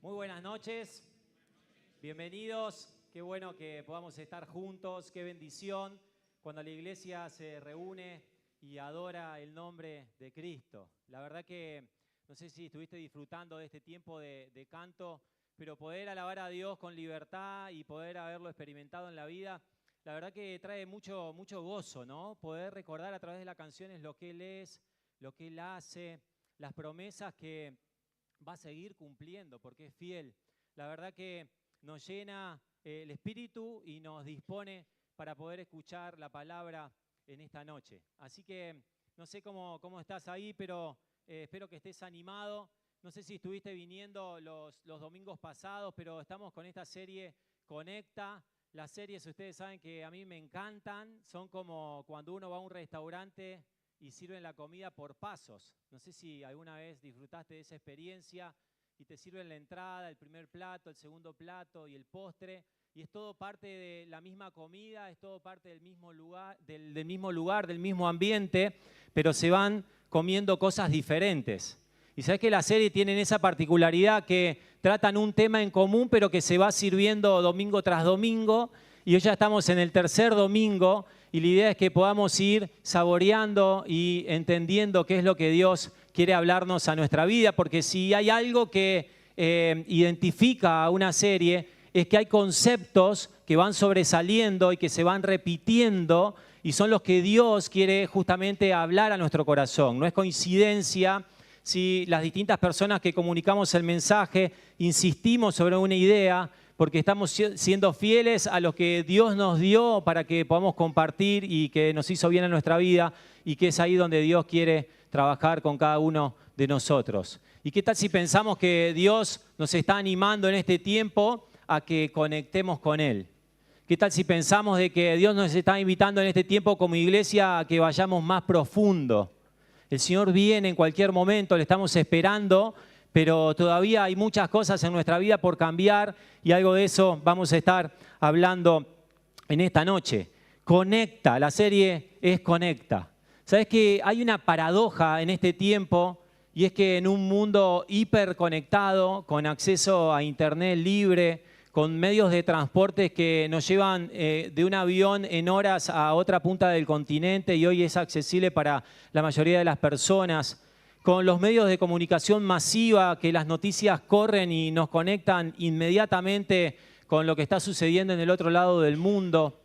Muy buenas noches, bienvenidos, qué bueno que podamos estar juntos, qué bendición cuando la iglesia se reúne y adora el nombre de Cristo. La verdad que no sé si estuviste disfrutando de este tiempo de canto, pero poder alabar a Dios con libertad y poder haberlo experimentado en la vida, la verdad que trae mucho gozo, ¿no? Poder recordar a través de las canciones lo que Él es, lo que Él hace, las promesas que va a seguir cumpliendo porque es fiel. La verdad que nos llena el espíritu y nos dispone para poder escuchar la palabra en esta noche. Así que no sé cómo estás ahí, pero espero que estés animado. No sé si estuviste viniendo los domingos pasados, pero estamos con esta serie Conecta. Las series, ustedes saben que a mí me encantan, son como cuando uno va a un restaurante y sirven la comida por pasos. No sé si alguna vez disfrutaste de esa experiencia y te sirven la entrada, el primer plato, el segundo plato y el postre, y es todo parte de la misma comida, es todo parte del mismo lugar, del mismo ambiente, pero se van comiendo cosas diferentes. Y sabes que la serie tiene esa particularidad que tratan un tema en común, pero que se va sirviendo domingo tras domingo, y hoy ya estamos en el tercer domingo, y la idea es que podamos ir saboreando y entendiendo qué es lo que Dios quiere hablarnos a nuestra vida, porque si hay algo que identifica a una serie, es que hay conceptos que van sobresaliendo y que se van repitiendo, y son los que Dios quiere justamente hablar a nuestro corazón. No es coincidencia si las distintas personas que comunicamos el mensaje insistimos sobre una idea, porque estamos siendo fieles a lo que Dios nos dio para que podamos compartir y que nos hizo bien en nuestra vida, y que es ahí donde Dios quiere trabajar con cada uno de nosotros. ¿Y qué tal si pensamos que Dios nos está animando en este tiempo a que conectemos con Él? ¿Qué tal si pensamos de que Dios nos está invitando en este tiempo como iglesia a que vayamos más profundo? El Señor viene en cualquier momento, le estamos esperando, pero todavía hay muchas cosas en nuestra vida por cambiar, y algo de eso vamos a estar hablando en esta noche. Conecta, la serie es Conecta. ¿Sabes que hay una paradoja en este tiempo? Y es que en un mundo hiperconectado, con acceso a internet libre, con medios de transporte que nos llevan de un avión en horas a otra punta del continente, y hoy es accesible para la mayoría de las personas, con los medios de comunicación masiva, que las noticias corren y nos conectan inmediatamente con lo que está sucediendo en el otro lado del mundo.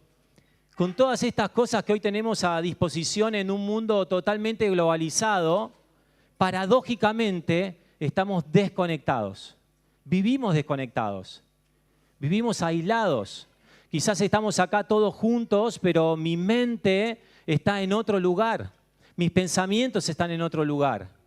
Con todas estas cosas que hoy tenemos a disposición en un mundo totalmente globalizado, paradójicamente estamos desconectados. Vivimos desconectados, vivimos aislados. Quizás estamos acá todos juntos, pero mi mente está en otro lugar, mis pensamientos están en otro lugar.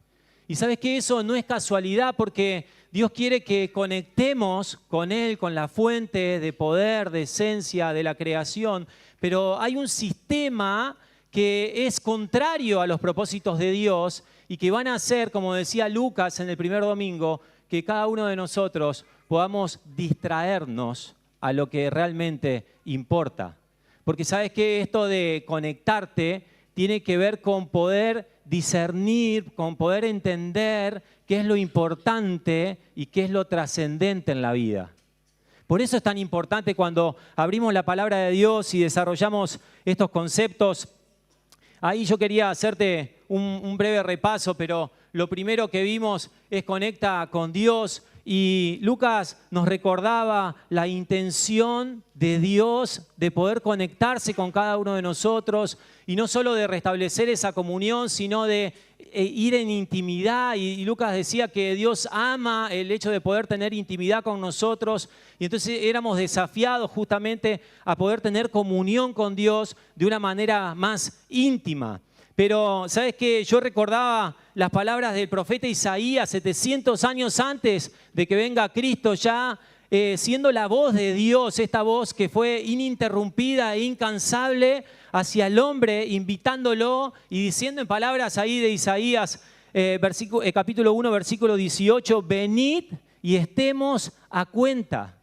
Y sabes que eso no es casualidad, porque Dios quiere que conectemos con Él, con la fuente de poder, de esencia, de la creación, pero hay un sistema que es contrario a los propósitos de Dios y que van a hacer, como decía Lucas en el primer domingo, que cada uno de nosotros podamos distraernos a lo que realmente importa. Porque sabes que esto de conectarte tiene que ver con poder discernir, con poder entender qué es lo importante y qué es lo trascendente en la vida. Por eso es tan importante cuando abrimos la palabra de Dios y desarrollamos estos conceptos. Ahí yo quería hacerte un breve repaso, pero lo primero que vimos es Conecta con Dios. Y Lucas nos recordaba la intención de Dios de poder conectarse con cada uno de nosotros, y no solo de restablecer esa comunión, sino de ir en intimidad. Y Lucas decía que Dios ama el hecho de poder tener intimidad con nosotros, y entonces éramos desafiados justamente a poder tener comunión con Dios de una manera más íntima. Pero, ¿sabes qué? Yo recordaba las palabras del profeta Isaías 700 años antes de que venga Cristo, ya siendo la voz de Dios, esta voz que fue ininterrumpida e incansable hacia el hombre, invitándolo y diciendo en palabras ahí de Isaías, capítulo 1, versículo 18, venid y estemos a cuenta.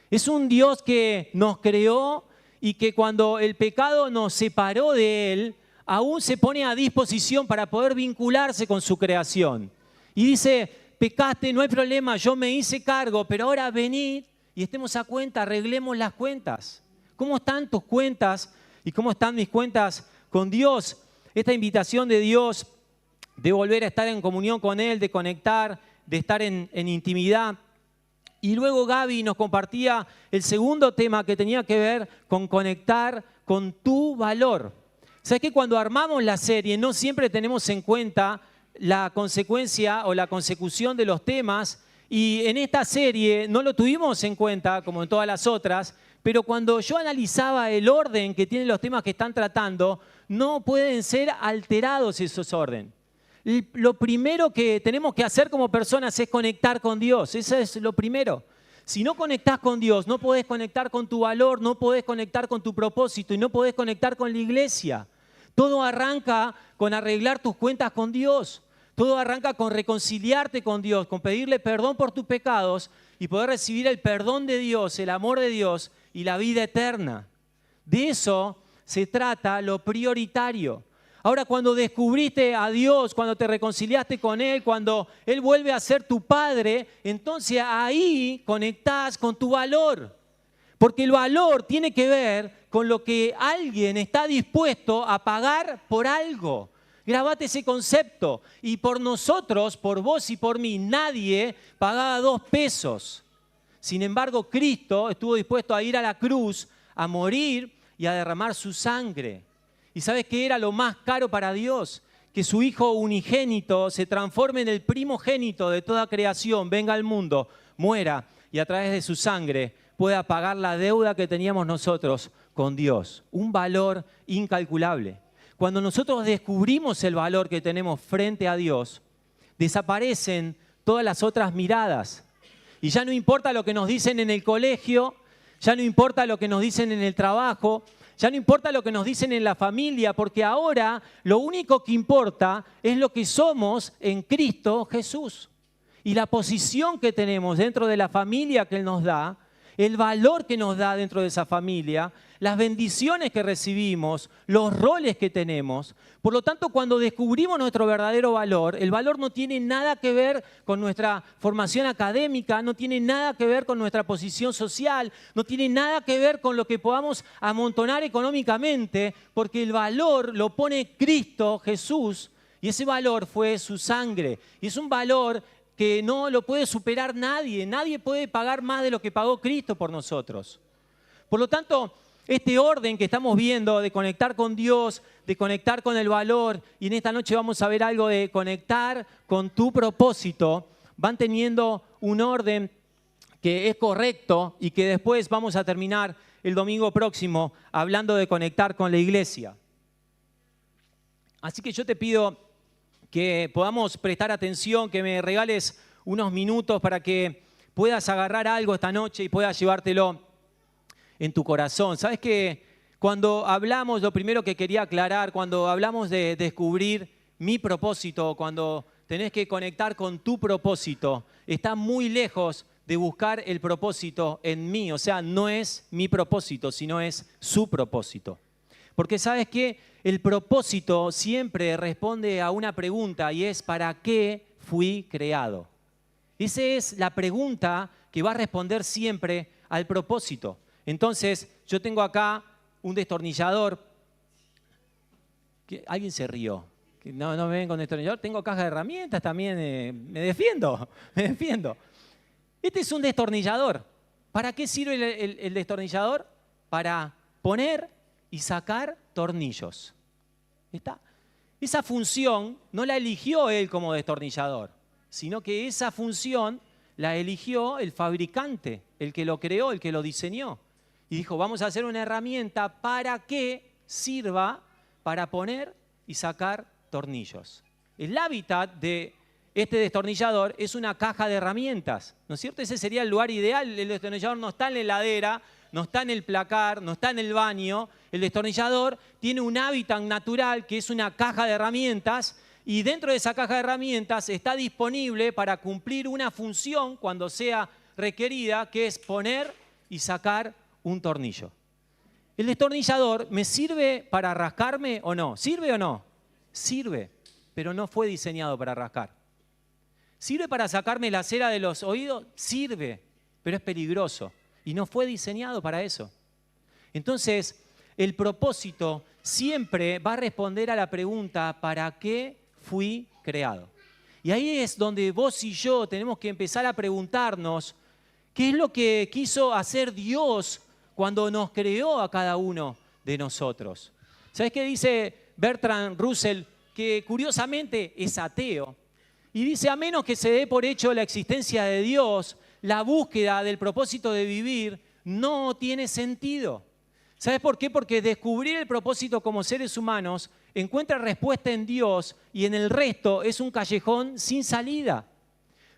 Es un Dios que nos creó y que cuando el pecado nos separó de Él, aún se pone a disposición para poder vincularse con su creación. Y dice, pecaste, no hay problema, yo me hice cargo, pero ahora venid y estemos a cuenta, arreglemos las cuentas. ¿Cómo están tus cuentas y cómo están mis cuentas con Dios? Esta invitación de Dios de volver a estar en comunión con Él, de conectar, de estar en intimidad. Y luego Gaby nos compartía el segundo tema que tenía que ver con conectar con tu valor. ¿Sabes que cuando armamos la serie no siempre tenemos en cuenta la consecuencia o la consecución de los temas? Y en esta serie no lo tuvimos en cuenta como en todas las otras, pero cuando yo analizaba el orden que tienen los temas que están tratando, no pueden ser alterados esos órdenes. Lo primero que tenemos que hacer como personas es conectar con Dios. Eso es lo primero. Si no conectás con Dios, no podés conectar con tu valor, no podés conectar con tu propósito y no podés conectar con la iglesia. Todo arranca con arreglar tus cuentas con Dios. Todo arranca con reconciliarte con Dios, con pedirle perdón por tus pecados y poder recibir el perdón de Dios, el amor de Dios y la vida eterna. De eso se trata lo prioritario. Ahora, cuando descubriste a Dios, cuando te reconciliaste con Él, cuando Él vuelve a ser tu Padre, entonces ahí conectás con tu valor. Porque el valor tiene que ver con lo que alguien está dispuesto a pagar por algo. Grabate ese concepto. Y por nosotros, por vos y por mí, nadie pagaba 2 pesos. Sin embargo, Cristo estuvo dispuesto a ir a la cruz, a morir y a derramar su sangre. ¿Y sabes qué era lo más caro para Dios? Que su Hijo unigénito se transforme en el primogénito de toda creación, venga al mundo, muera y a través de su sangre pueda pagar la deuda que teníamos nosotros con Dios. Un valor incalculable. Cuando nosotros descubrimos el valor que tenemos frente a Dios, desaparecen todas las otras miradas. Y ya no importa lo que nos dicen en el colegio, ya no importa lo que nos dicen en el trabajo, ya no importa lo que nos dicen en la familia, porque ahora lo único que importa es lo que somos en Cristo Jesús. Y la posición que tenemos dentro de la familia que Él nos da, el valor que nos da dentro de esa familia, las bendiciones que recibimos, los roles que tenemos. Por lo tanto, cuando descubrimos nuestro verdadero valor, el valor no tiene nada que ver con nuestra formación académica, no tiene nada que ver con nuestra posición social, no tiene nada que ver con lo que podamos amontonar económicamente, porque el valor lo pone Cristo Jesús y ese valor fue su sangre. Y es un valor que no lo puede superar nadie. Nadie puede pagar más de lo que pagó Cristo por nosotros. Por lo tanto, este orden que estamos viendo de conectar con Dios, de conectar con el valor, y en esta noche vamos a ver algo de conectar con tu propósito, van teniendo un orden que es correcto y que después vamos a terminar el domingo próximo hablando de conectar con la iglesia. Así que yo te pido que podamos prestar atención, que me regales unos minutos para que puedas agarrar algo esta noche y puedas llevártelo en tu corazón. ¿Sabes que cuando hablamos, lo primero que quería aclarar, cuando hablamos de descubrir mi propósito, cuando tenés que conectar con tu propósito, está muy lejos de buscar el propósito en mí. O sea, no es mi propósito, sino es su propósito. Porque ¿sabes qué? El propósito siempre responde a una pregunta y es ¿para qué fui creado? Esa es la pregunta que va a responder siempre al propósito. Entonces, yo tengo acá un destornillador. ¿Alguien se rió? No me ven con destornillador. Tengo caja de herramientas también. Me defiendo. Este es un destornillador. ¿Para qué sirve el destornillador? Para poner y sacar tornillos. ¿Está? Esa función no la eligió él como destornillador, sino que esa función la eligió el fabricante, el que lo creó, el que lo diseñó. Y dijo, vamos a hacer una herramienta para que sirva para poner y sacar tornillos. El hábitat de este destornillador es una caja de herramientas, ¿no es cierto? Ese sería el lugar ideal. El destornillador no está en la heladera, no está en el placar, no está en el baño. El destornillador tiene un hábitat natural que es una caja de herramientas y dentro de esa caja de herramientas está disponible para cumplir una función cuando sea requerida, que es poner y sacar un tornillo. ¿El destornillador me sirve para rascarme o no? ¿Sirve o no? Sirve, pero no fue diseñado para rascar. ¿Sirve para sacarme la cera de los oídos? Sirve, pero es peligroso y no fue diseñado para eso. Entonces, el propósito siempre va a responder a la pregunta, ¿para qué fui creado? Y ahí es donde vos y yo tenemos que empezar a preguntarnos, ¿qué es lo que quiso hacer Dios cuando nos creó a cada uno de nosotros? ¿Sabes qué dice Bertrand Russell? Que curiosamente es ateo. Y dice, a menos que se dé por hecho la existencia de Dios, la búsqueda del propósito de vivir no tiene sentido. ¿Sabes por qué? Porque descubrir el propósito como seres humanos encuentra respuesta en Dios y en el resto es un callejón sin salida.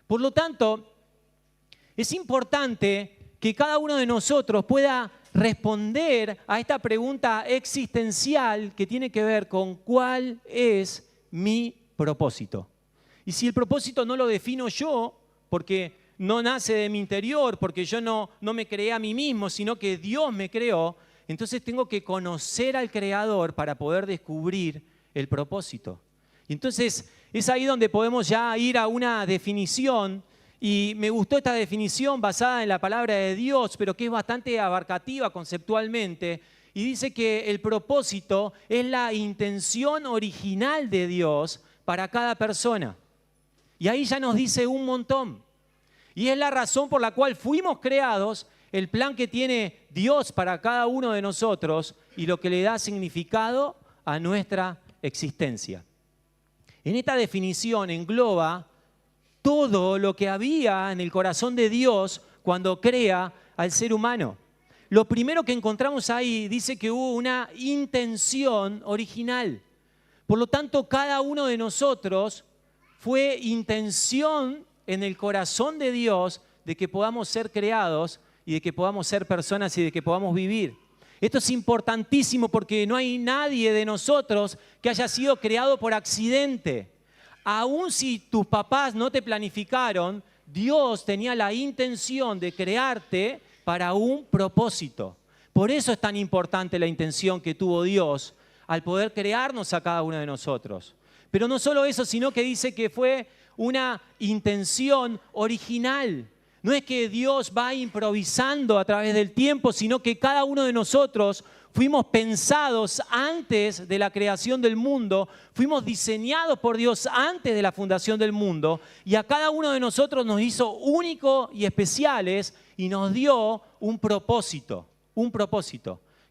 Por lo tanto, es importante que cada uno de nosotros pueda responder a esta pregunta existencial que tiene que ver con cuál es mi propósito. Y si el propósito no lo defino yo, porque no nace de mi interior, porque yo no me creé a mí mismo, sino que Dios me creó, entonces tengo que conocer al Creador para poder descubrir el propósito. Y entonces es ahí donde podemos ya ir a una definición, y me gustó esta definición basada en la palabra de Dios, pero que es bastante abarcativa conceptualmente, y dice que el propósito es la intención original de Dios para cada persona. Y ahí ya nos dice un montón. Y es la razón por la cual fuimos creados, el plan que tiene Dios para cada uno de nosotros y lo que le da significado a nuestra existencia. En esta definición engloba todo lo que había en el corazón de Dios cuando crea al ser humano. Lo primero que encontramos ahí dice que hubo una intención original. Por lo tanto, cada uno de nosotros fue intención en el corazón de Dios de que podamos ser creados y de que podamos ser personas y de que podamos vivir. Esto es importantísimo porque no hay nadie de nosotros que haya sido creado por accidente. Aun si tus papás no te planificaron, Dios tenía la intención de crearte para un propósito. Por eso es tan importante la intención que tuvo Dios al poder crearnos a cada uno de nosotros. Pero no solo eso, sino que dice que fue una intención original. No es que Dios va improvisando a través del tiempo, sino que cada uno de nosotros fuimos pensados antes de la creación del mundo, fuimos diseñados por Dios antes de la fundación del mundo, y a cada uno de nosotros nos hizo únicos y especiales y nos dio un propósito,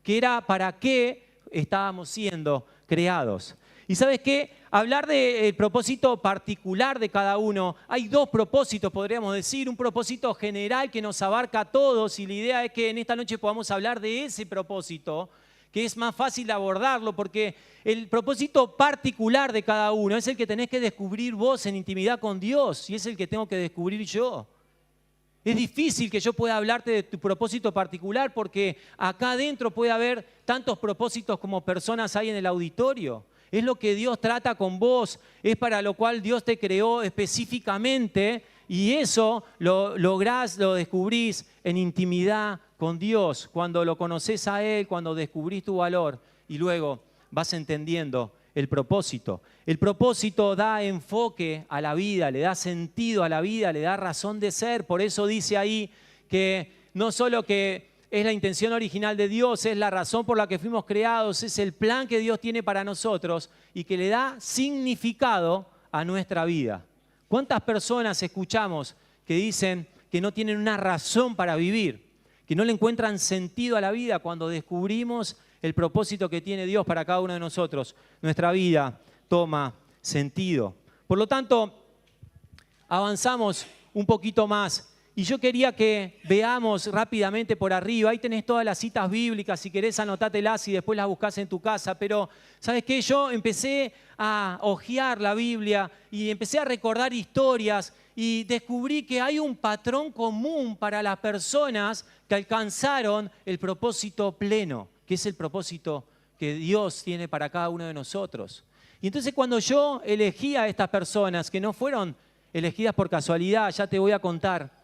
que era para qué estábamos siendo creados. ¿Y sabes qué? Hablar del propósito particular de cada uno, hay dos propósitos, podríamos decir, un propósito general que nos abarca a todos, y la idea es que en esta noche podamos hablar de ese propósito, que es más fácil de abordarlo, porque el propósito particular de cada uno es el que tenés que descubrir vos en intimidad con Dios, y es el que tengo que descubrir yo. Es difícil que yo pueda hablarte de tu propósito particular, porque acá adentro puede haber tantos propósitos como personas hay en el auditorio. Es lo que Dios trata con vos, es para lo cual Dios te creó específicamente, y eso lo lográs, lo descubrís en intimidad con Dios, cuando lo conoces a Él, cuando descubrís tu valor y luego vas entendiendo el propósito. El propósito da enfoque a la vida, le da sentido a la vida, le da razón de ser. Por eso dice ahí que no solo que es la intención original de Dios, es la razón por la que fuimos creados, es el plan que Dios tiene para nosotros y que le da significado a nuestra vida. ¿Cuántas personas escuchamos que dicen que no tienen una razón para vivir, que no le encuentran sentido a la vida cuando descubrimos el propósito que tiene Dios para cada uno de nosotros? Nuestra vida toma sentido. Por lo tanto, avanzamos un poquito más. Y yo quería que veamos rápidamente por arriba, ahí tenés todas las citas bíblicas, si querés anótatelas y después las buscás en tu casa, pero ¿sabes qué? Yo empecé a hojear la Biblia y empecé a recordar historias y descubrí que hay un patrón común para las personas que alcanzaron el propósito pleno, que es el propósito que Dios tiene para cada uno de nosotros. Y entonces cuando yo elegí a estas personas, que no fueron elegidas por casualidad, ya te voy a contar,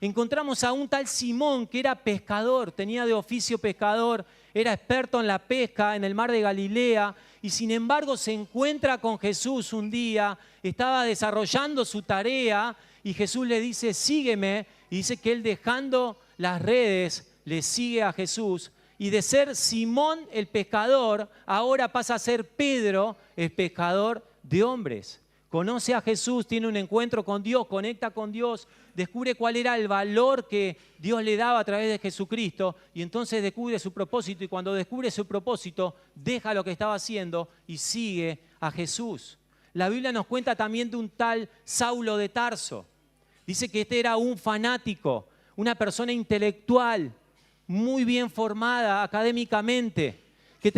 encontramos a un tal Simón que era pescador, tenía de oficio pescador, era experto en la pesca en el mar de Galilea y sin embargo se encuentra con Jesús un día, estaba desarrollando su tarea y Jesús le dice, sígueme, y dice que él dejando las redes le sigue a Jesús, y de ser Simón el pescador, ahora pasa a ser Pedro el pescador de hombres. Conoce a Jesús, tiene un encuentro con Dios, conecta con Dios, descubre cuál era el valor que Dios le daba a través de Jesucristo y entonces descubre su propósito, y cuando descubre su propósito deja lo que estaba haciendo y sigue a Jesús. La Biblia nos cuenta también de un tal Saulo de Tarso. Dice que este era un fanático, una persona intelectual, muy bien formada académicamente, que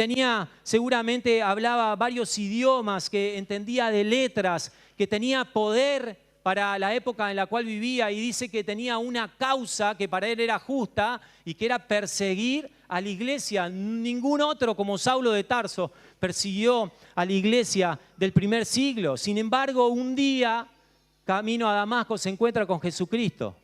seguramente hablaba varios idiomas, que entendía de letras, que tenía poder para la época en la cual vivía, y dice que tenía una causa que para él era justa y que era perseguir a la iglesia. Ningún otro como Saulo de Tarso persiguió a la iglesia del primer siglo. Sin embargo, un día, camino a Damasco, se encuentra con Jesucristo.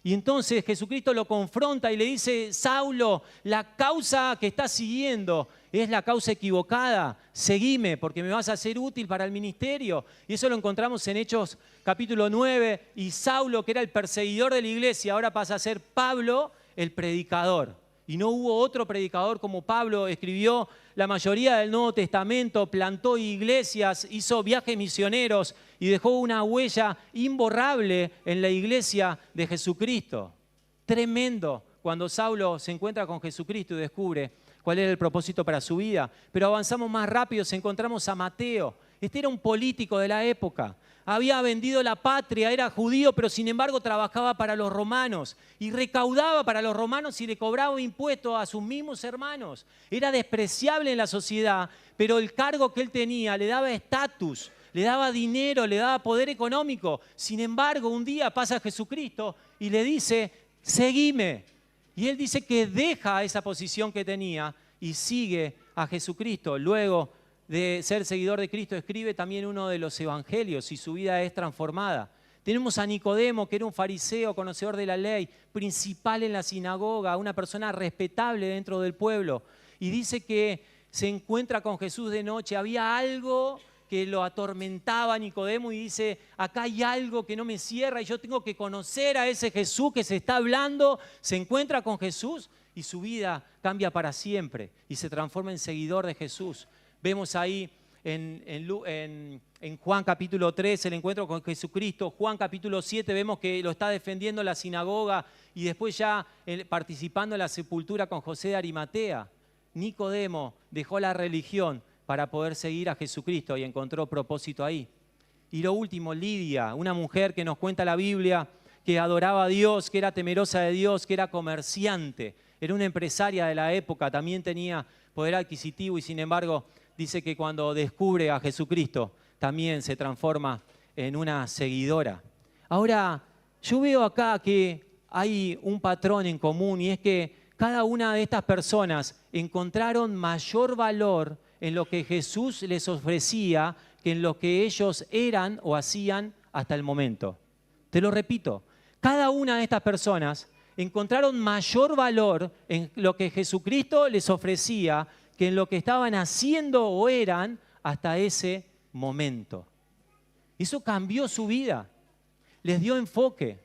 Y entonces Jesucristo lo confronta y le dice, Saulo, la causa que estás siguiendo es la causa equivocada. Seguime porque me vas a ser útil para el ministerio. Y eso lo encontramos en Hechos capítulo 9. Y Saulo, que era el perseguidor de la iglesia, ahora pasa a ser Pablo, el predicador. Y no hubo otro predicador como Pablo. Escribió la mayoría del Nuevo Testamento, plantó iglesias, hizo viajes misioneros y dejó una huella imborrable en la iglesia de Jesucristo. Tremendo cuando Saulo se encuentra con Jesucristo y descubre cuál era el propósito para su vida. Pero avanzamos más rápido, encontramos a Mateo. Este era un político de la época. Había vendido la patria, era judío, pero sin embargo trabajaba para los romanos y recaudaba para los romanos y le cobraba impuestos a sus mismos hermanos. Era despreciable en la sociedad, pero el cargo que él tenía le daba estatus, le daba dinero, le daba poder económico. Sin embargo, un día pasa Jesucristo y le dice, seguime. Y él dice que deja esa posición que tenía y sigue a Jesucristo. Luego de ser seguidor de Cristo, escribe también uno de los evangelios y su vida es transformada. Tenemos a Nicodemo, que era un fariseo, conocedor de la ley, principal en la sinagoga, una persona respetable dentro del pueblo. Y dice que se encuentra con Jesús de noche. Había algo que lo atormentaba a Nicodemo y dice, acá hay algo que no me cierra y yo tengo que conocer a ese Jesús que se está hablando. Se encuentra con Jesús y su vida cambia para siempre y se transforma en seguidor de Jesús. Vemos ahí en Juan capítulo 3 el encuentro con Jesucristo. Juan capítulo 7 vemos que lo está defendiendo la sinagoga y después ya participando en la sepultura con José de Arimatea. Nicodemo dejó la religión para poder seguir a Jesucristo y encontró propósito ahí. Y lo último, Lidia, una mujer que nos cuenta la Biblia, que adoraba a Dios, que era temerosa de Dios, que era comerciante, era una empresaria de la época, también tenía poder adquisitivo y sin embargo dice que cuando descubre a Jesucristo también se transforma en una seguidora. Ahora, yo veo acá que hay un patrón en común y es que cada una de estas personas encontraron mayor valor en lo que Jesús les ofrecía que en lo que ellos eran o hacían hasta el momento. Te lo repito, cada una de estas personas encontraron mayor valor en lo que Jesucristo les ofrecía que en lo que estaban haciendo o eran hasta ese momento. Eso cambió su vida, les dio enfoque.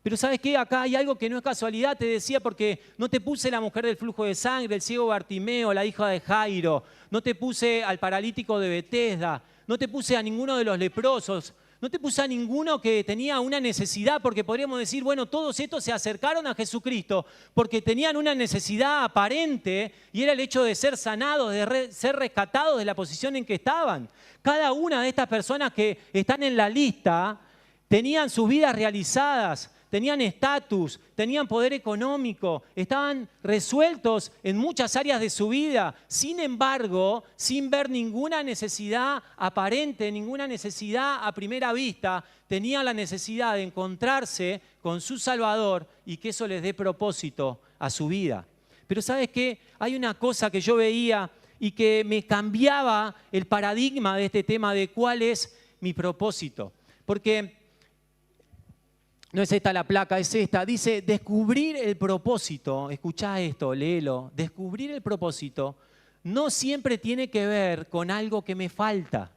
Pero ¿sabes qué? Acá hay algo que no es casualidad, te decía, porque no te puse la mujer del flujo de sangre, el ciego Bartimeo, la hija de Jairo, no te puse al paralítico de Betesda, no te puse a ninguno de los leprosos, no te puse a ninguno que tenía una necesidad, porque podríamos decir, bueno, todos estos se acercaron a Jesucristo porque tenían una necesidad aparente y era el hecho de ser sanados, de ser rescatados de la posición en que estaban. Cada una de estas personas que están en la lista tenían sus vidas realizadas, tenían estatus, tenían poder económico, estaban resueltos en muchas áreas de su vida. Sin embargo, sin ver ninguna necesidad aparente, ninguna necesidad a primera vista, tenían la necesidad de encontrarse con su Salvador y que eso les dé propósito a su vida. Pero ¿sabes qué? Hay una cosa que yo veía y que me cambiaba el paradigma de este tema de cuál es mi propósito. Porque no es esta la placa, es esta. Dice, descubrir el propósito, escuchá esto, léelo. Descubrir el propósito no siempre tiene que ver con algo que me falta.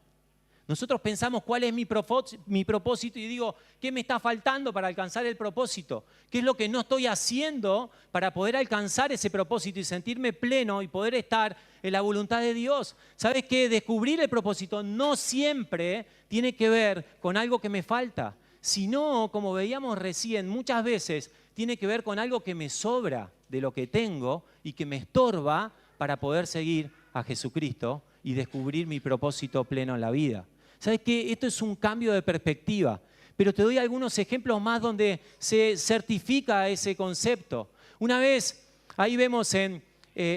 Nosotros pensamos cuál es mi propósito y digo, ¿qué me está faltando para alcanzar el propósito? ¿Qué es lo que no estoy haciendo para poder alcanzar ese propósito y sentirme pleno y poder estar en la voluntad de Dios? ¿Sabes qué? Descubrir el propósito no siempre tiene que ver con algo que me falta, sino, como veíamos recién, muchas veces tiene que ver con algo que me sobra de lo que tengo y que me estorba para poder seguir a Jesucristo y descubrir mi propósito pleno en la vida. ¿Sabes qué? Esto es un cambio de perspectiva, pero te doy algunos ejemplos más donde se certifica ese concepto. Una vez, ahí vemos en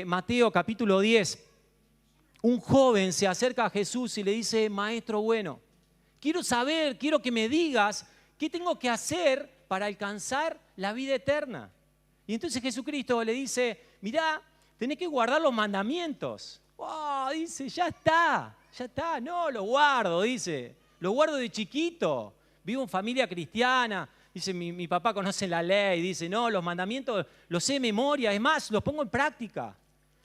Mateo capítulo 10, un joven se acerca a Jesús y le dice, Maestro bueno, quiero que me digas qué tengo que hacer para alcanzar la vida eterna. Y entonces Jesucristo le dice, mirá, tenés que guardar los mandamientos. Oh, dice, ya está, no, lo guardo, dice, lo guardo de chiquito, vivo en familia cristiana, dice, mi papá conoce la ley, dice, no, los mandamientos los sé de memoria, es más, los pongo en práctica.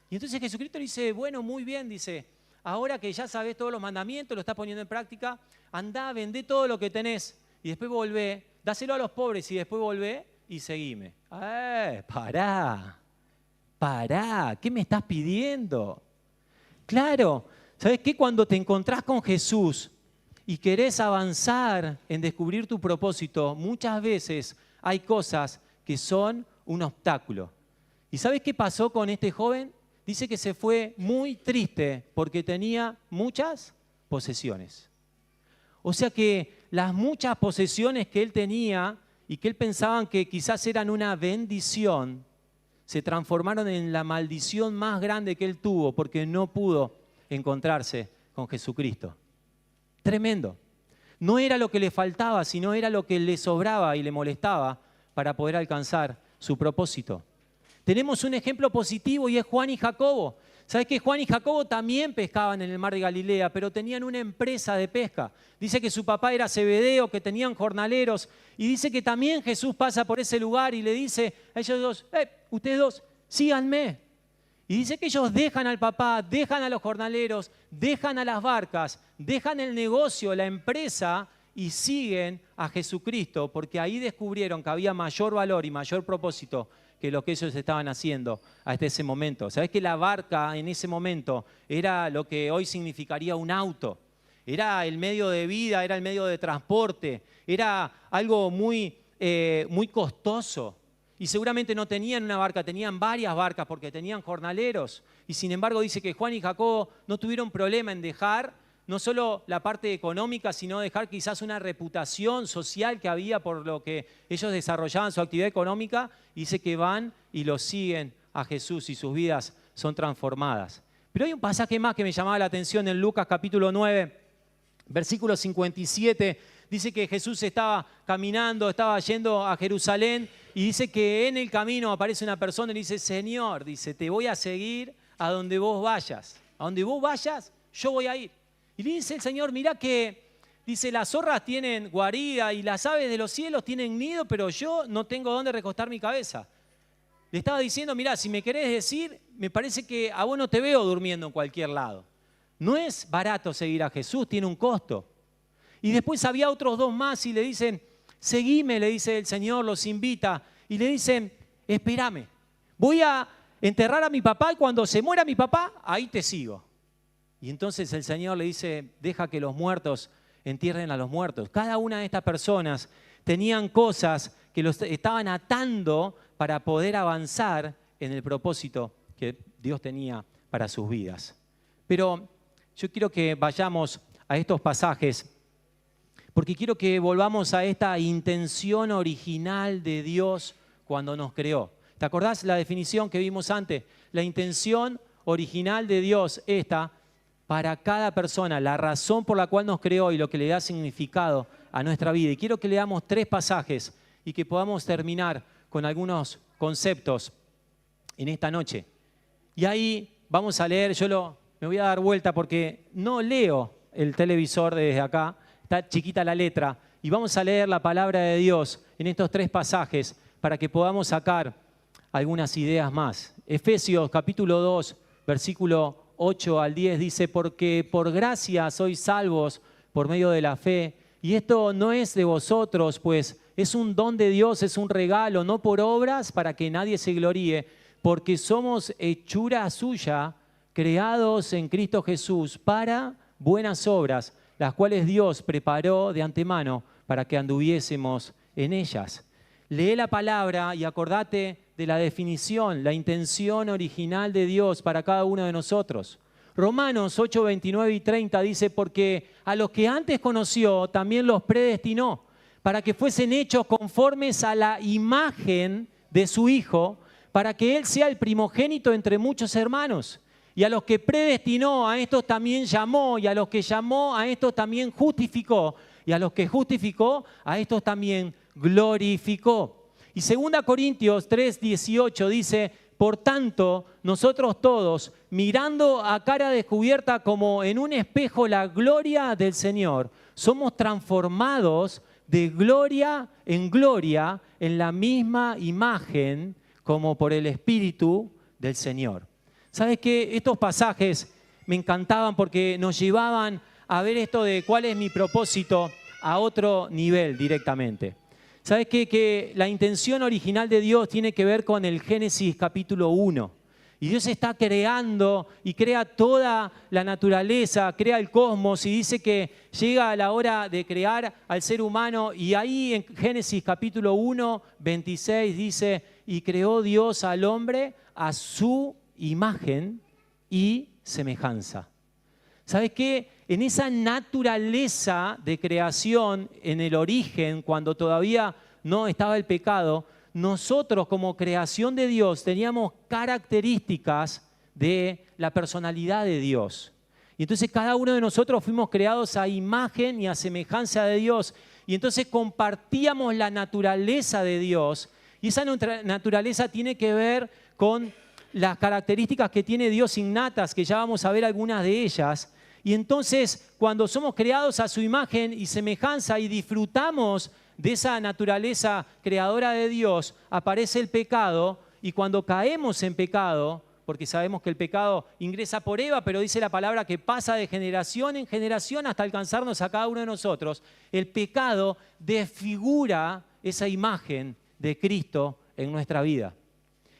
Y entonces Jesucristo le dice, bueno, muy bien, dice, ahora que ya sabes todos los mandamientos, lo estás poniendo en práctica, andá, vendé todo lo que tenés y después volvé, dáselo a los pobres y después volvé y seguime. Pará, ¿qué me estás pidiendo? Claro, ¿sabes qué? Cuando te encontrás con Jesús y querés avanzar en descubrir tu propósito, muchas veces hay cosas que son un obstáculo. ¿Y sabes qué pasó con este joven? Dice que se fue muy triste porque tenía muchas posesiones. O sea que las muchas posesiones que él tenía y que él pensaba que quizás eran una bendición, se transformaron en la maldición más grande que él tuvo porque no pudo encontrarse con Jesucristo. Tremendo. No era lo que le faltaba, sino era lo que le sobraba y le molestaba para poder alcanzar su propósito. Tenemos un ejemplo positivo y es Juan y Jacobo. ¿Sabes que Juan y Jacobo también pescaban en el mar de Galilea, pero tenían una empresa de pesca? Dice que su papá era Zebedeo, que tenían jornaleros, y dice que también Jesús pasa por ese lugar y le dice a ellos dos, ustedes dos, síganme. Y dice que ellos dejan al papá, dejan a los jornaleros, dejan a las barcas, dejan el negocio, la empresa y siguen a Jesucristo, porque ahí descubrieron que había mayor valor y mayor propósito que lo que ellos estaban haciendo hasta ese momento. ¿Sabés que la barca en ese momento era lo que hoy significaría un auto? Era el medio de vida, era el medio de transporte, era algo muy costoso. Y seguramente no tenían una barca, tenían varias barcas porque tenían jornaleros. Y sin embargo dice que Juan y Jacobo no tuvieron problema en dejar no solo la parte económica, sino dejar quizás una reputación social que había por lo que ellos desarrollaban su actividad económica. Y dice que van y lo siguen a Jesús y sus vidas son transformadas. Pero hay un pasaje más que me llamaba la atención en Lucas capítulo 9, versículo 57. Dice que Jesús estaba caminando, estaba yendo a Jerusalén y dice que en el camino aparece una persona y dice, Señor, dice, te voy a seguir a donde vos vayas. A donde vos vayas, yo voy a ir. Y le dice el Señor, mirá que, dice, las zorras tienen guarida y las aves de los cielos tienen nido, pero yo no tengo dónde recostar mi cabeza. Le estaba diciendo, mirá, si me querés decir, me parece que a vos no te veo durmiendo en cualquier lado. No es barato seguir a Jesús, tiene un costo. Y después había otros dos más y le dicen, seguime, le dice el Señor, los invita. Y le dicen, espérame, voy a enterrar a mi papá y cuando se muera mi papá, ahí te sigo. Y entonces el Señor le dice, deja que los muertos entierren a los muertos. Cada una de estas personas tenían cosas que los estaban atando para poder avanzar en el propósito que Dios tenía para sus vidas. Pero yo quiero que vayamos a estos pasajes porque quiero que volvamos a esta intención original de Dios cuando nos creó. ¿Te acordás la definición que vimos antes? La intención original de Dios, esta, para cada persona, la razón por la cual nos creó y lo que le da significado a nuestra vida. Y quiero que leamos 3 pasajes y que podamos terminar con algunos conceptos en esta noche. Y ahí vamos a leer, me voy a dar vuelta porque no leo el televisor desde acá, está chiquita la letra, y vamos a leer la palabra de Dios en estos 3 pasajes para que podamos sacar algunas ideas más. Efesios capítulo 2, versículo 8 al 10 dice, porque por gracia sois salvos por medio de la fe, y esto no es de vosotros, pues es un don de Dios, es un regalo, no por obras para que nadie se gloríe, porque somos hechura suya, creados en Cristo Jesús para buenas obras, las cuales Dios preparó de antemano para que anduviésemos en ellas. Lee la palabra y acordate de la definición, la intención original de Dios para cada uno de nosotros. Romanos 8, 29 y 30 dice, porque a los que antes conoció también los predestinó, para que fuesen hechos conformes a la imagen de su Hijo, para que Él sea el primogénito entre muchos hermanos. Y a los que predestinó, a estos también llamó, y a los que llamó, a estos también justificó, y a los que justificó, a estos también glorificó. Y 2 Corintios 3, 18 dice, por tanto, nosotros todos, mirando a cara descubierta como en un espejo la gloria del Señor, somos transformados de gloria en la misma imagen como por el Espíritu del Señor. ¿Sabes qué? Estos pasajes me encantaban porque nos llevaban a ver esto de cuál es mi propósito a otro nivel directamente. ¿Sabes qué? Que la intención original de Dios tiene que ver con el Génesis capítulo 1. Y Dios está creando y crea toda la naturaleza, crea el cosmos y dice que llega a la hora de crear al ser humano. Y ahí en Génesis capítulo 1, 26 dice, y creó Dios al hombre a su imagen y semejanza. ¿Sabes qué? En esa naturaleza de creación, en el origen, cuando todavía no estaba el pecado, nosotros como creación de Dios teníamos características de la personalidad de Dios. Y entonces cada uno de nosotros fuimos creados a imagen y a semejanza de Dios. Y entonces compartíamos la naturaleza de Dios. Y esa naturaleza tiene que ver con las características que tiene Dios innatas, que ya vamos a ver algunas de ellas. Y entonces, cuando somos creados a su imagen y semejanza y disfrutamos de esa naturaleza creadora de Dios, aparece el pecado. Y cuando caemos en pecado, porque sabemos que el pecado ingresa por Eva, pero dice la palabra que pasa de generación en generación hasta alcanzarnos a cada uno de nosotros, el pecado desfigura esa imagen de Cristo en nuestra vida.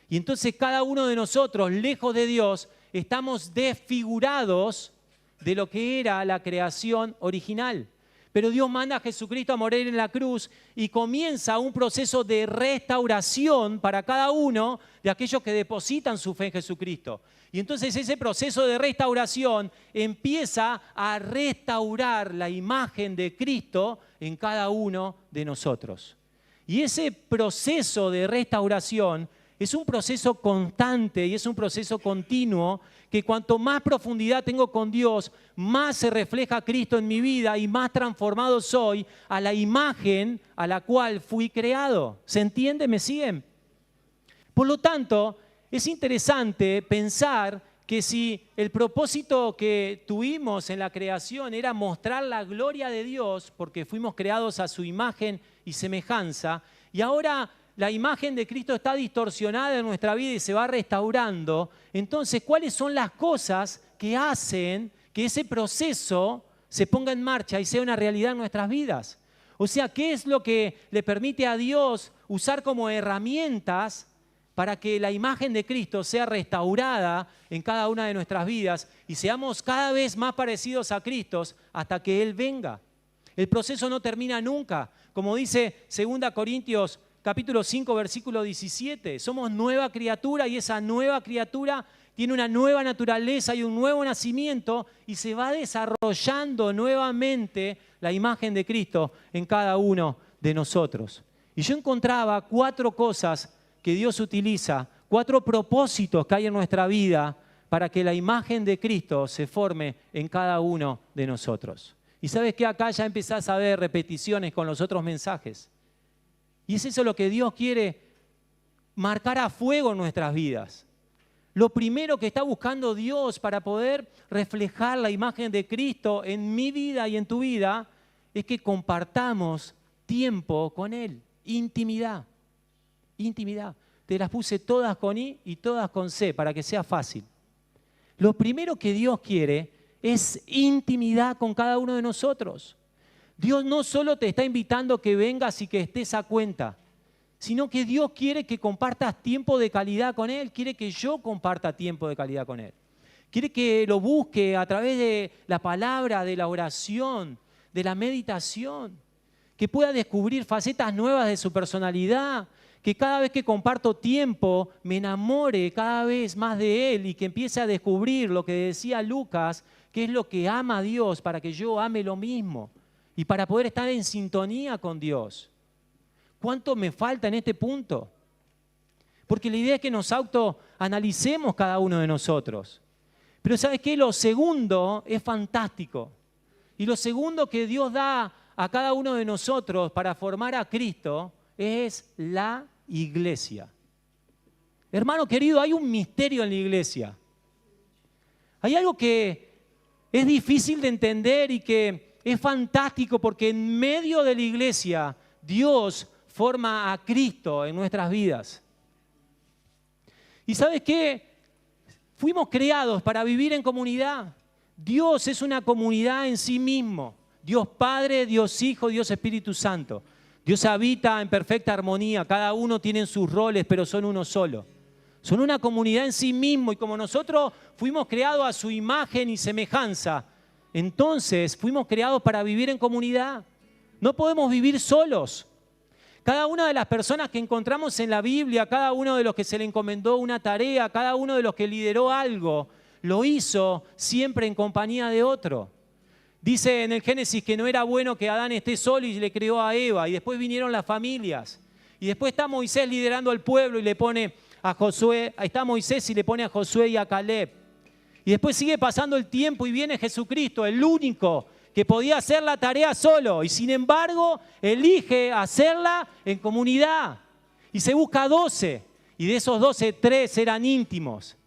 Y entonces cada uno de nosotros, lejos de Dios, estamos desfigurados de lo que era la creación original. Pero Dios manda a Jesucristo a morir en la cruz y comienza un proceso de restauración para cada uno de aquellos que depositan su fe en Jesucristo. Y entonces ese proceso de restauración empieza a restaurar la imagen de Cristo en cada uno de nosotros. Y ese proceso de restauración es un proceso constante y es un proceso continuo que cuanto más profundidad tengo con Dios, más se refleja Cristo en mi vida y más transformado soy a la imagen a la cual fui creado. ¿Se entiende? ¿Me siguen? Por lo tanto, es interesante pensar que si el propósito que tuvimos en la creación era mostrar la gloria de Dios, porque fuimos creados a su imagen y semejanza, y ahora la imagen de Cristo está distorsionada en nuestra vida y se va restaurando, entonces, ¿cuáles son las cosas que hacen que ese proceso se ponga en marcha y sea una realidad en nuestras vidas? O sea, ¿qué es lo que le permite a Dios usar como herramientas para que la imagen de Cristo sea restaurada en cada una de nuestras vidas y seamos cada vez más parecidos a Cristo hasta que Él venga? El proceso no termina nunca. Como dice 2 Corintios capítulo 5, versículo 17, somos nueva criatura y esa nueva criatura tiene una nueva naturaleza y un nuevo nacimiento y se va desarrollando nuevamente la imagen de Cristo en cada uno de nosotros. Y yo encontraba 4 cosas que Dios utiliza, 4 propósitos que hay en nuestra vida para que la imagen de Cristo se forme en cada uno de nosotros. Y sabes que acá ya empezás a ver repeticiones con los otros mensajes. Y es eso lo que Dios quiere marcar a fuego en nuestras vidas. Lo primero que está buscando Dios para poder reflejar la imagen de Cristo en mi vida y en tu vida es que compartamos tiempo con Él. Intimidad. Intimidad. Te las puse todas con I y todas con C para que sea fácil. Lo primero que Dios quiere es intimidad con cada uno de nosotros. Dios no solo te está invitando a que vengas y que estés a cuenta, sino que Dios quiere que compartas tiempo de calidad con Él, quiere que yo comparta tiempo de calidad con Él. Quiere que lo busque a través de la palabra, de la oración, de la meditación, que pueda descubrir facetas nuevas de su personalidad, que cada vez que comparto tiempo me enamore cada vez más de Él y que empiece a descubrir lo que decía Lucas, que es lo que ama a Dios para que yo ame lo mismo y para poder estar en sintonía con Dios. ¿Cuánto me falta en este punto? Porque la idea es que nos autoanalicemos cada uno de nosotros. Pero ¿sabes qué? Lo segundo es fantástico. Y lo segundo que Dios da a cada uno de nosotros para formar a Cristo es la iglesia. Hermano querido, hay un misterio en la iglesia. Hay algo que es difícil de entender y que es fantástico porque en medio de la iglesia Dios forma a Cristo en nuestras vidas. ¿Y sabes qué? Fuimos creados para vivir en comunidad. Dios es una comunidad en sí mismo. Dios Padre, Dios Hijo, Dios Espíritu Santo. Dios habita en perfecta armonía. Cada uno tiene sus roles, pero son uno solo. Son una comunidad en sí mismo y como nosotros fuimos creados a su imagen y semejanza, entonces fuimos creados para vivir en comunidad. No podemos vivir solos. Cada una de las personas que encontramos en la Biblia, cada uno de los que se le encomendó una tarea, cada uno de los que lideró algo, lo hizo siempre en compañía de otro. Dice en el Génesis que no era bueno que Adán esté solo y le creó a Eva. Y después vinieron las familias. Y después está Moisés liderando al pueblo y le pone a Josué. Está Moisés y le pone a Josué y a Caleb. Y después sigue pasando el tiempo y viene Jesucristo, el único que podía hacer la tarea solo. Y sin embargo, elige hacerla en comunidad. Y se busca 12. Y de esos 12, 3 eran íntimos.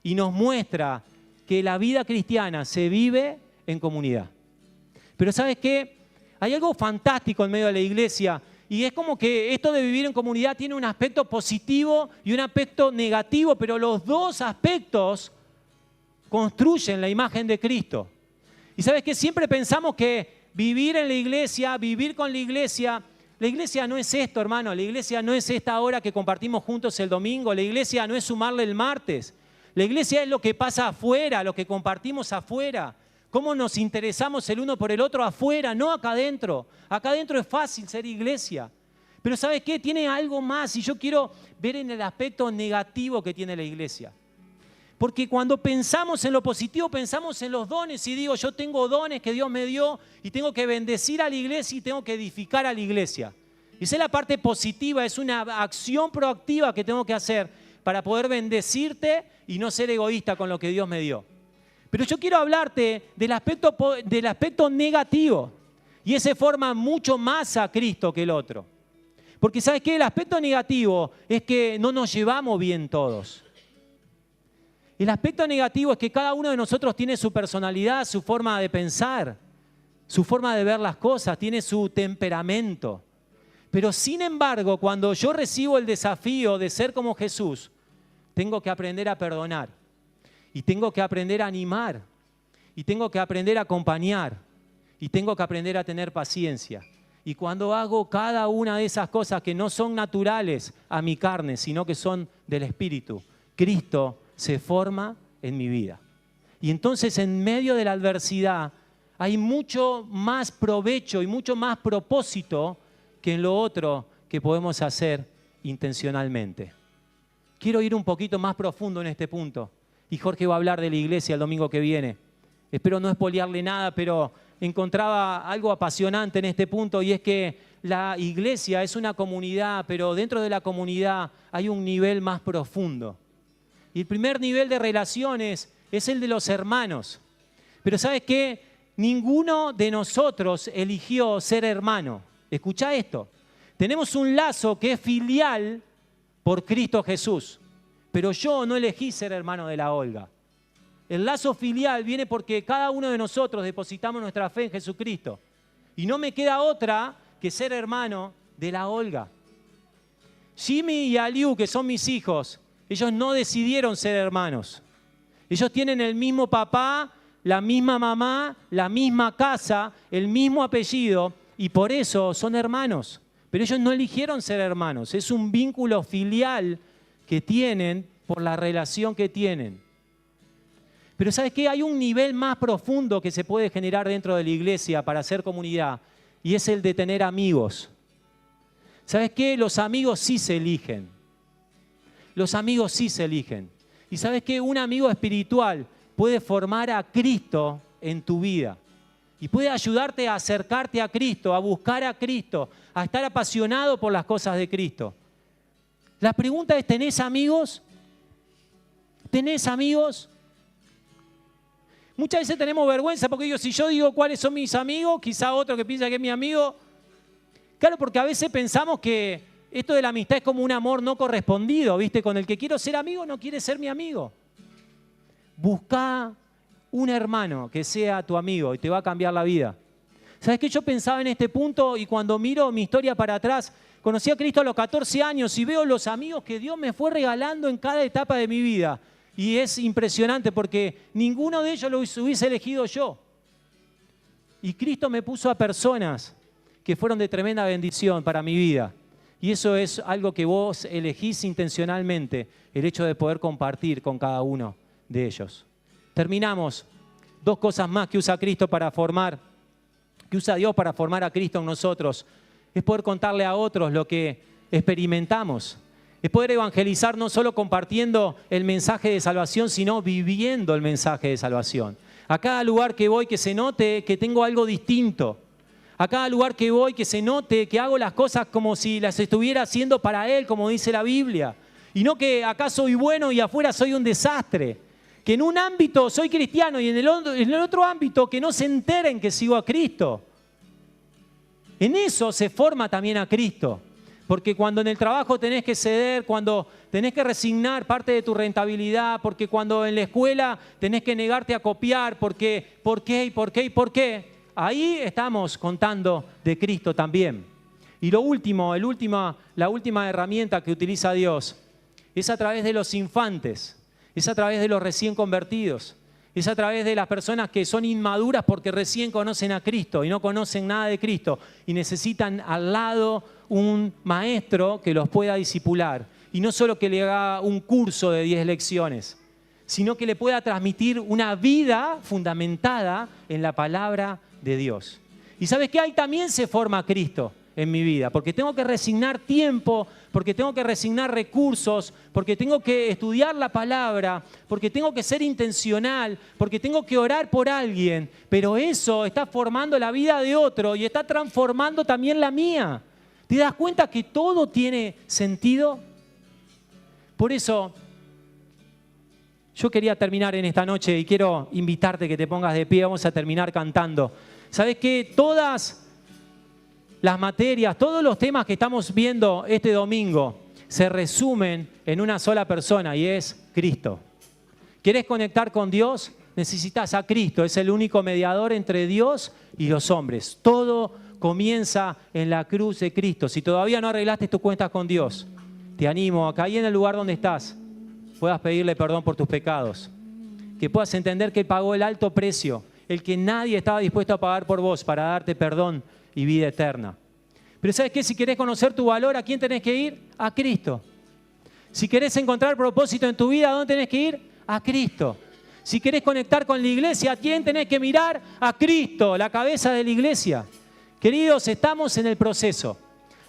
Y nos muestra que la vida cristiana se vive en comunidad. Pero ¿sabes qué? Hay algo fantástico en medio de la iglesia y es como que esto de vivir en comunidad tiene un aspecto positivo y un aspecto negativo, pero los dos aspectos construyen la imagen de Cristo. Y ¿sabes qué? Siempre pensamos que vivir en la iglesia, vivir con la iglesia no es esto, hermano, la iglesia no es esta hora que compartimos juntos el domingo, la iglesia no es sumarle el martes, la iglesia es lo que pasa afuera, lo que compartimos afuera. Cómo nos interesamos el uno por el otro afuera, no acá adentro. Acá adentro es fácil ser iglesia. Pero ¿sabes qué? Tiene algo más y yo quiero ver en el aspecto negativo que tiene la iglesia. Porque cuando pensamos en lo positivo, pensamos en los dones y digo, yo tengo dones que Dios me dio y tengo que bendecir a la iglesia y tengo que edificar a la iglesia. Y esa es la parte positiva, es una acción proactiva que tengo que hacer para poder bendecirte y no ser egoísta con lo que Dios me dio. Pero yo quiero hablarte del aspecto negativo. Y ese forma mucho más a Cristo que el otro. Porque ¿sabes qué? El aspecto negativo es que no nos llevamos bien todos. El aspecto negativo es que cada uno de nosotros tiene su personalidad, su forma de pensar, su forma de ver las cosas, tiene su temperamento. Pero sin embargo, cuando yo recibo el desafío de ser como Jesús, tengo que aprender a perdonar. Y tengo que aprender a animar, y tengo que aprender a acompañar, y tengo que aprender a tener paciencia. Y cuando hago cada una de esas cosas que no son naturales a mi carne, sino que son del Espíritu, Cristo se forma en mi vida. Y entonces en medio de la adversidad hay mucho más provecho y mucho más propósito que en lo otro que podemos hacer intencionalmente. Quiero ir un poquito más profundo en este punto. Y Jorge va a hablar de la iglesia el domingo que viene. Espero no espolearle nada, pero encontraba algo apasionante en este punto y es que la iglesia es una comunidad, pero dentro de la comunidad hay un nivel más profundo. Y el primer nivel de relaciones es el de los hermanos. Pero ¿sabes qué? Ninguno de nosotros eligió ser hermano. Escucha esto. Tenemos un lazo que es filial por Cristo Jesús. Pero yo no elegí ser hermano de la Olga. El lazo filial viene porque cada uno de nosotros depositamos nuestra fe en Jesucristo. Y no me queda otra que ser hermano de la Olga. Jimmy y Aliu, que son mis hijos, ellos no decidieron ser hermanos. Ellos tienen el mismo papá, la misma mamá, la misma casa, el mismo apellido y por eso son hermanos. Pero ellos no eligieron ser hermanos. Es un vínculo filial que tienen por la relación que tienen. Pero ¿sabes qué? Hay un nivel más profundo que se puede generar dentro de la iglesia para hacer comunidad y es el de tener amigos. ¿Sabes qué? Los amigos sí se eligen. Los amigos sí se eligen. Y ¿sabes qué? Un amigo espiritual puede formar a Cristo en tu vida. Y puede ayudarte a acercarte a Cristo, a buscar a Cristo, a estar apasionado por las cosas de Cristo. La pregunta es, ¿tenés amigos? ¿Tenés amigos? Muchas veces tenemos vergüenza porque digo, si yo digo cuáles son mis amigos, quizá otro que piensa que es mi amigo. Claro, porque a veces pensamos que esto de la amistad es como un amor no correspondido, ¿viste? Con el que quiero ser amigo no quiere ser mi amigo. Buscá un hermano que sea tu amigo y te va a cambiar la vida. ¿Sabes qué? Yo pensaba en este punto y cuando miro mi historia para atrás, conocí a Cristo a los 14 años y veo los amigos que Dios me fue regalando en cada etapa de mi vida. Y es impresionante porque ninguno de ellos lo hubiese elegido yo. Y Cristo me puso a personas que fueron de tremenda bendición para mi vida. Y eso es algo que vos elegís intencionalmente, el hecho de poder compartir con cada uno de ellos. Terminamos. 2 cosas más que usa Cristo para formar, que usa Dios para formar a Cristo en nosotros. Es poder contarle a otros lo que experimentamos. Es poder evangelizar no solo compartiendo el mensaje de salvación, sino viviendo el mensaje de salvación. A cada lugar que voy que se note que tengo algo distinto. A cada lugar que voy que se note que hago las cosas como si las estuviera haciendo para Él, como dice la Biblia. Y no que acá soy bueno y afuera soy un desastre. Que en un ámbito soy cristiano y en el otro ámbito que no se enteren que sigo a Cristo. En eso se forma también a Cristo. Porque cuando en el trabajo tenés que ceder, cuando tenés que resignar parte de tu rentabilidad, porque cuando en la escuela tenés que negarte a copiar, porque ¿por qué? Ahí estamos contando de Cristo también. Y la última herramienta que utiliza Dios es a través de los infantes, es a través de los recién convertidos, es a través de las personas que son inmaduras porque recién conocen a Cristo y no conocen nada de Cristo y necesitan al lado un maestro que los pueda discipular. Y no solo que le haga un curso de 10 lecciones, sino que le pueda transmitir una vida fundamentada en la palabra de Dios. Y ¿sabes qué? Ahí también se forma Cristo en mi vida, porque tengo que resignar tiempo, porque tengo que resignar recursos, porque tengo que estudiar la palabra, porque tengo que ser intencional, porque tengo que orar por alguien, pero eso está formando la vida de otro y está transformando también la mía. ¿Te das cuenta que todo tiene sentido? Por eso, yo quería terminar en esta noche y quiero invitarte que te pongas de pie, vamos a terminar cantando. ¿Sabes qué? Todas las materias, todos los temas que estamos viendo este domingo se resumen en una sola persona y es Cristo. ¿Quieres conectar con Dios? Necesitas a Cristo, es el único mediador entre Dios y los hombres. Todo comienza en la cruz de Cristo. Si todavía no arreglaste tus cuentas con Dios, te animo a que ahí en el lugar donde estás puedas pedirle perdón por tus pecados. Que puedas entender que Él pagó el alto precio, el que nadie estaba dispuesto a pagar por vos para darte perdón y vida eterna. Pero ¿sabes qué? Si querés conocer tu valor, ¿a quién tenés que ir? A Cristo. Si querés encontrar propósito en tu vida, ¿a dónde tenés que ir? A Cristo. Si querés conectar con la iglesia, ¿a quién tenés que mirar? A Cristo, la cabeza de la iglesia. Queridos, estamos en el proceso.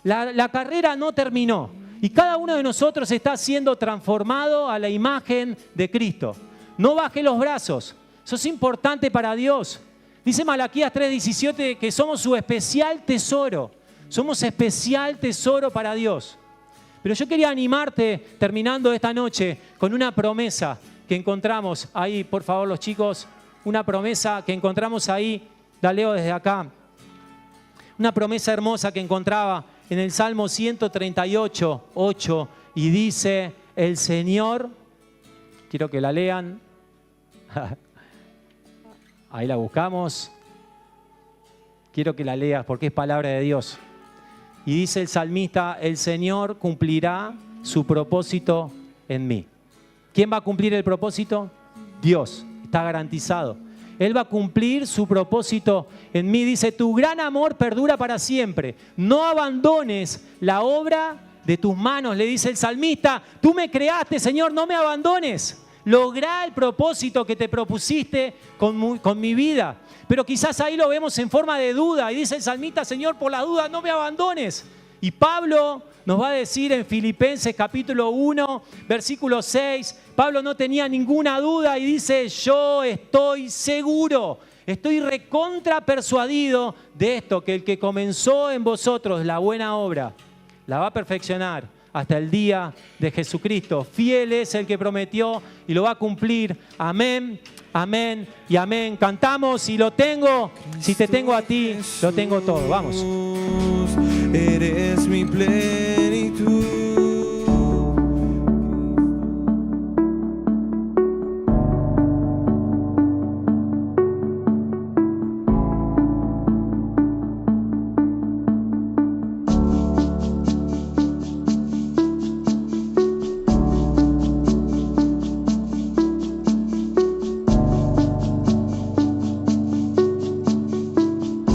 La carrera no terminó. Y cada uno de nosotros está siendo transformado a la imagen de Cristo. No bajes los brazos. Sos importante para Dios. Dice Malaquías 3:17 que somos su especial tesoro. Somos especial tesoro para Dios. Pero yo quería animarte, terminando esta noche, con una promesa que encontramos ahí. Por favor, los chicos, una promesa que encontramos ahí. La leo desde acá. Una promesa hermosa que encontraba en el Salmo 138:8 y dice, el Señor, quiero que la lean, ahí la buscamos, quiero que la leas porque es palabra de Dios. Y dice el salmista, el Señor cumplirá su propósito en mí. ¿Quién va a cumplir el propósito? Dios, está garantizado. Él va a cumplir su propósito en mí. Dice, tu gran amor perdura para siempre. No abandones la obra de tus manos, le dice el salmista. Tú me creaste, Señor, no me abandones. Lográ el propósito que te propusiste con mi vida. Pero quizás ahí lo vemos en forma de duda. Y dice el salmista, Señor, por la duda no me abandones. Y Pablo nos va a decir en Filipenses capítulo 1, versículo 6, Pablo no tenía ninguna duda y dice, yo estoy seguro, estoy recontra persuadido de esto, que el que comenzó en vosotros la buena obra, la va a perfeccionar hasta el día de Jesucristo. Fiel es el que prometió y lo va a cumplir. Amén, amén y amén. Cantamos y lo tengo, si te tengo a ti, lo tengo todo. Vamos. Eres mi plenitud.